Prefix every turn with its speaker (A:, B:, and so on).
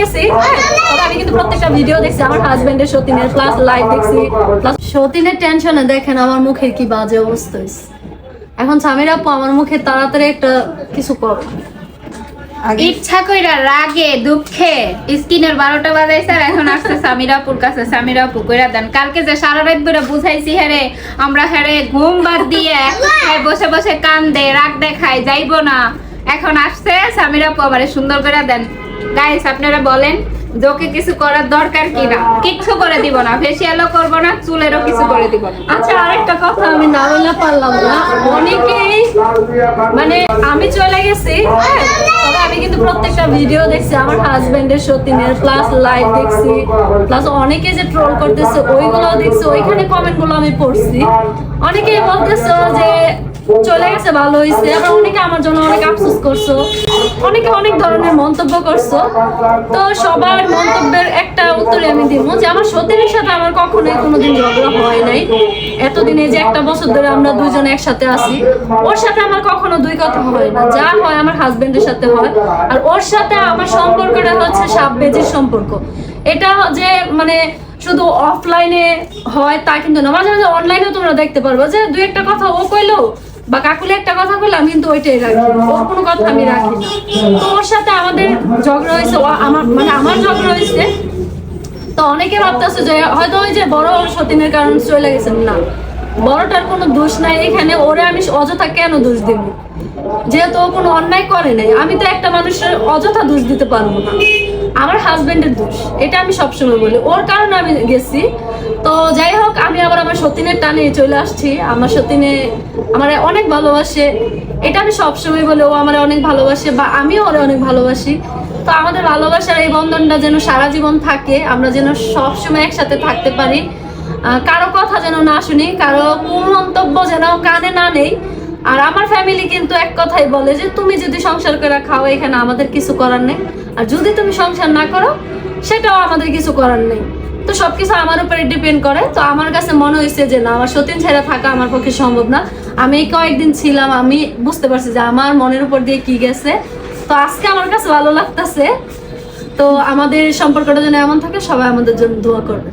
A: গেছি, তবে আমি কিন্তু প্রত্যেকটা ভিডিও দেখছি আমার হাজবেন্ডের, সতীনের প্লাস লাইভ দেখছি, প্লাস সতীনের টেনশনে দেখেন আমার মুখের কি বাজে অবস্থা হয়েছে। এখন সামিরা আপু আমার মুখে তাড়াতাড়ি একটা কিছু করো।
B: ইচ্ছা কইরা রাগে দুঃখে স্কিনের 12টা বাজাইছে আর এখন আসছে সামিরা আপুর কাছে। সামিরা আপু কইরা দেন, কালকে যে সারা রাত ধরে বুঝাইছি হেরে আমরা হেরে ঘুম বাদ দিয়ে বসে বসে কান্দে রাগ দেখায় যাইবো না, এখন আসছে সামিরা আপু আমারে সুন্দর করে দেন। গাইস আপনারা বলেন যোকে কিছু করার দরকার কিনা? কিচ্ছু করে দিব না, ফেসিয়ালও করব না, চুলেরও কিছু করে দিব না।
A: আচ্ছা আরেকটা কথা আমি না বলে পারলাম না, অনেকেই মানে আমি চলে গেছি, তবে আমি কিন্তু প্রত্যেকটা ভিডিও দেখছি আমার হাজবেন্ডের, সতীনের প্লাস লাইভ দেখছি, প্লাস অনেকে যে ট্রোল করতেছে ওইগুলো দেখছি, ওইখানে কমেন্ট গুলো আমি পড়ছি। অনেকেই বলতেছো যে চলে গেছে ভালো হয়েছে, আবার অনেকে আমার জন্য অনেক আফসোস করছো, অনেকে অনেক ধরনের মন্তব্য করছো। তো সবার মন্তব্যের একটা উত্তরে আমি দিব যে আমার সতীনের সাথে আমার কখনোই কোনোদিন ঝগড়া হয় নাই। এতদিনে যে একটা বছর ধরে আমরা দুইজন একসাথে আছি, ওর সাথে আমার কখনো দুই কথা হয় না, যা হয় আমার হাজবেন্ডের সাথে হয়। আর ওর সাথে আমার সম্পর্কটা হচ্ছে সাপ বেজির সম্পর্ক। এটা যে মানে শুধু অফলাইনে হয় তা কিন্তু না, মাঝে মাঝে অনলাইনেও তোমরা দেখতে পারবো যে দুই একটা কথা ও কইলো বা কাকুলে একটা কথা কইলাম, কিন্তু ওইটাই রাখি, ওর কোনো কথা আমি রাখি না। তো ওর সাথে আমাদের ঝগড়া হয়েছে, আমার মানে আমার ঝগড়া হয়েছে। তো অনেকে ভাবতেছে যে হয়তো ওই যে বড় সতীনের কারণ চলে গেছেন, না, বড়টার কোনো দোষ নাই এখানে। ওরে আমি অযথা কেন দোষ দিব, যেহেতু ও কোনো অন্যায় করে নাই। আমি তো একটা মানুষের অযথা দোষ দিতে পারবো না, আমার হাজবেন্ডের দোষ, এটা আমি সবসময় বলি, ওর কারণে আমি গেছি। তো যাই হোক, আমি আবার আমার সতীনের টানে চলে আসছি। আমার সতীনে আমার অনেক ভালোবাসে, এটা আমি সবসময় বলি, ও আমার অনেক ভালোবাসে বা আমিও ওরে অনেক ভালোবাসি। তো আমাদের ভালোবাসার এই বন্ধনটা যেন সারা জীবন থাকে, আমরা যেন সবসময় একসাথে থাকতে পারি, কারো কথা যেন না শুনি, কারো কোন মন্তব্য যেন কানে না নেই। আর আমার ফ্যামিলি কিন্তু এক কথাই বলে যে তুমি যদি সংসার করে খাও এখানে আমাদের কিছু করার নেই, আর যদি তুমি সংসার না করো সেটাও আমাদের কিছু করার নেই। তো সবকিছু আমার উপরে ডিপেন্ড করে। তো আমার কাছে মনে হয়েছে যে না, আমার সতীন ছেড়ে থাকা আমার পক্ষে সম্ভব না। আমি কয়েকদিন ছিলাম, আমি বুঝতে পারছি যে আমার মনের উপর দিয়ে কি গেছে। তো আজকে আমার কাছে ভালো লাগতেছে। তো আমাদের সম্পর্কটা যেন এমন থাকে, সবাই আমাদের জন্য দোয়া করবে।